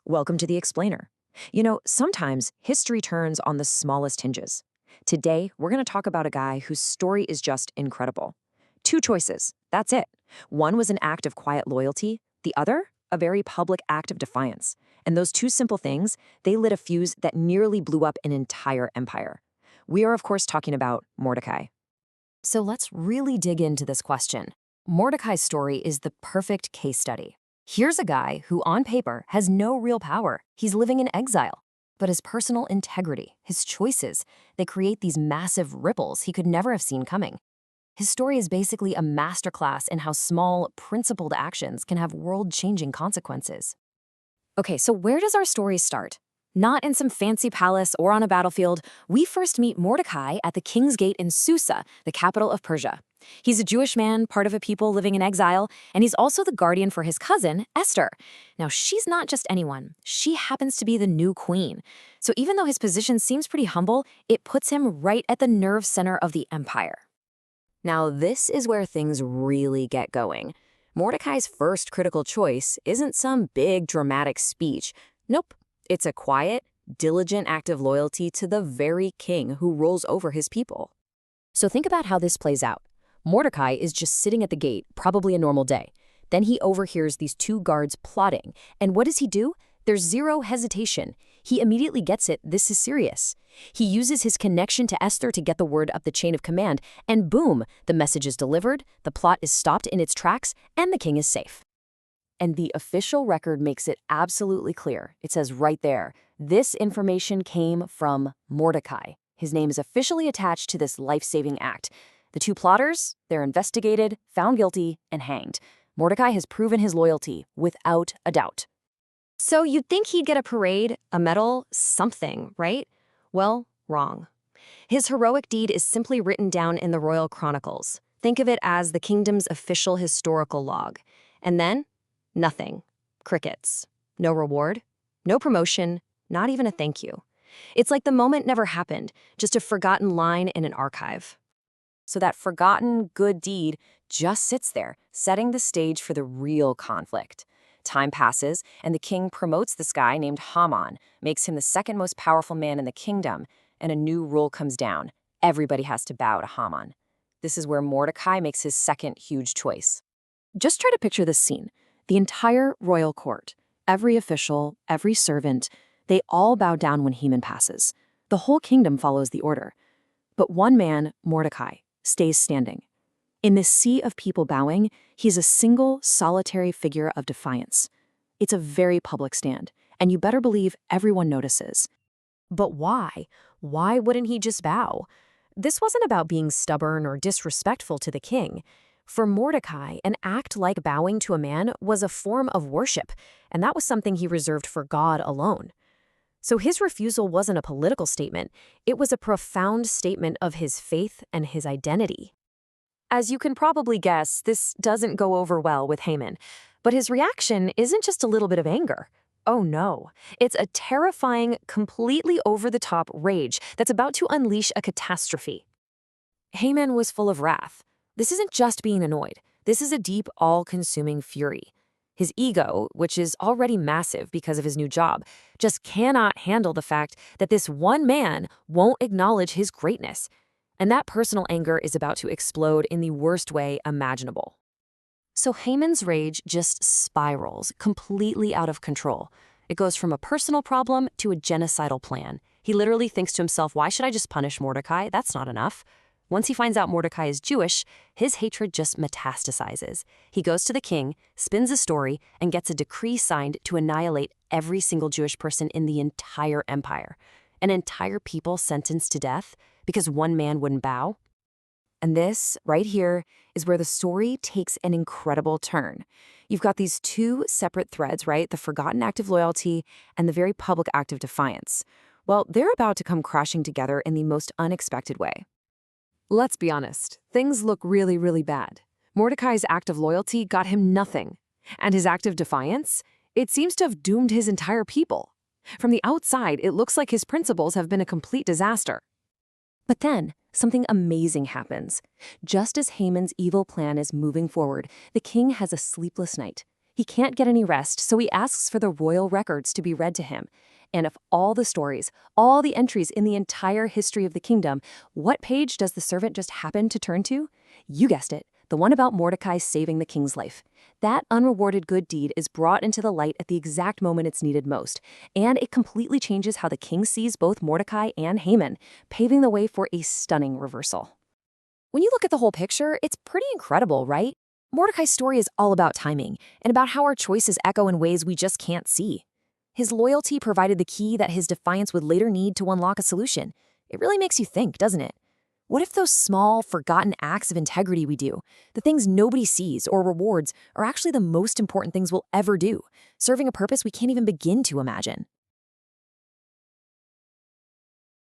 Welcome to the Explainer. Sometimes history turns on the smallest hinges. Today, we're going to talk about a guy whose story is just incredible. Two choices, that's it. One was an act of quiet loyalty, the other, a very public act of defiance. And those two simple things, they lit a fuse that nearly blew up an entire empire. We are, of course, talking about Mordecai. So let's really dig into this question. Mordecai's story is the perfect case study. Here's a guy who, on paper, has no real power. He's living in exile. But his personal integrity, his choices, they create these massive ripples he could never have seen coming. His story is basically a masterclass in how small, principled actions can have world-changing consequences. Okay, so where does our story start? Not in some fancy palace or on a battlefield. We first meet Mordecai at the King's Gate in Susa, the capital of Persia. He's a Jewish man, part of a people living in exile, and he's also the guardian for his cousin, Esther. Now, she's not just anyone. She happens to be the new queen. So even though his position seems pretty humble, it puts him right at the nerve center of the empire. Now, this is where things really get going. Mordecai's first critical choice isn't some big dramatic speech. Nope. It's a quiet, diligent act of loyalty to the very king who rules over his people. So think about how this plays out. Mordecai is just sitting at the gate, probably a normal day. Then he overhears these two guards plotting. And what does he do? There's zero hesitation. He immediately gets it. This is serious. He uses his connection to Esther to get the word up the chain of command. And boom, the message is delivered, the plot is stopped in its tracks, and the king is safe. And the official record makes it absolutely clear. It says right there, this information came from Mordecai. His name is officially attached to this life-saving act. The two plotters, they're investigated, found guilty, and hanged. Mordecai has proven his loyalty without a doubt. So you'd think he'd get a parade, a medal, something, right? Well, wrong. His heroic deed is simply written down in the royal chronicles. Think of it as the kingdom's official historical log. And then, nothing. Crickets. No reward. No promotion. Not even a thank you. It's like the moment never happened, just a forgotten line in an archive. So that forgotten good deed just sits there, setting the stage for the real conflict. Time passes, and the king promotes this guy named Haman, makes him the second most powerful man in the kingdom, and a new rule comes down. Everybody has to bow to Haman. This is where Mordecai makes his second huge choice. Just try to picture this scene. The entire royal court, every official, every servant, they all bow down when Haman passes. The whole kingdom follows the order. But one man, Mordecai, stays standing. In this sea of people bowing, he's a single, solitary figure of defiance. It's a very public stand, and you better believe everyone notices. But why? Why wouldn't he just bow? This wasn't about being stubborn or disrespectful to the king. For Mordecai, an act like bowing to a man was a form of worship, and that was something he reserved for God alone. So his refusal wasn't a political statement, it was a profound statement of his faith and his identity. As you can probably guess, this doesn't go over well with Haman, but his reaction isn't just a little bit of anger. Oh no, it's a terrifying, completely over-the-top rage that's about to unleash a catastrophe. Haman was full of wrath. This isn't just being annoyed. This is a deep, all-consuming fury. His ego, which is already massive because of his new job, just cannot handle the fact that this one man won't acknowledge his greatness. And that personal anger is about to explode in the worst way imaginable. So Haman's rage just spirals, completely out of control. It goes from a personal problem to a genocidal plan. He literally thinks to himself, why should I just punish Mordecai? That's not enough. Once he finds out Mordecai is Jewish, his hatred just metastasizes. He goes to the king, spins a story, and gets a decree signed to annihilate every single Jewish person in the entire empire. An entire people sentenced to death because one man wouldn't bow. And this, right here, is where the story takes an incredible turn. You've got these two separate threads, right? The forgotten act of loyalty and the very public act of defiance. Well, they're about to come crashing together in the most unexpected way. Let's be honest, things look really, really bad. Mordecai's act of loyalty got him nothing. And his act of defiance? It seems to have doomed his entire people. From the outside, it looks like his principles have been a complete disaster. But then, something amazing happens. Just as Haman's evil plan is moving forward, the king has a sleepless night. He can't get any rest, so he asks for the royal records to be read to him. And of all the stories, all the entries in the entire history of the kingdom, what page does the servant just happen to turn to? You guessed it, the one about Mordecai saving the king's life. That unrewarded good deed is brought into the light at the exact moment it's needed most, and it completely changes how the king sees both Mordecai and Haman, paving the way for a stunning reversal. When you look at the whole picture, it's pretty incredible, right? Mordecai's story is all about timing, and about how our choices echo in ways we just can't see. His loyalty provided the key that his defiance would later need to unlock a solution. It really makes you think, doesn't it? What if those small, forgotten acts of integrity we do, the things nobody sees or rewards, are actually the most important things we'll ever do, serving a purpose we can't even begin to imagine?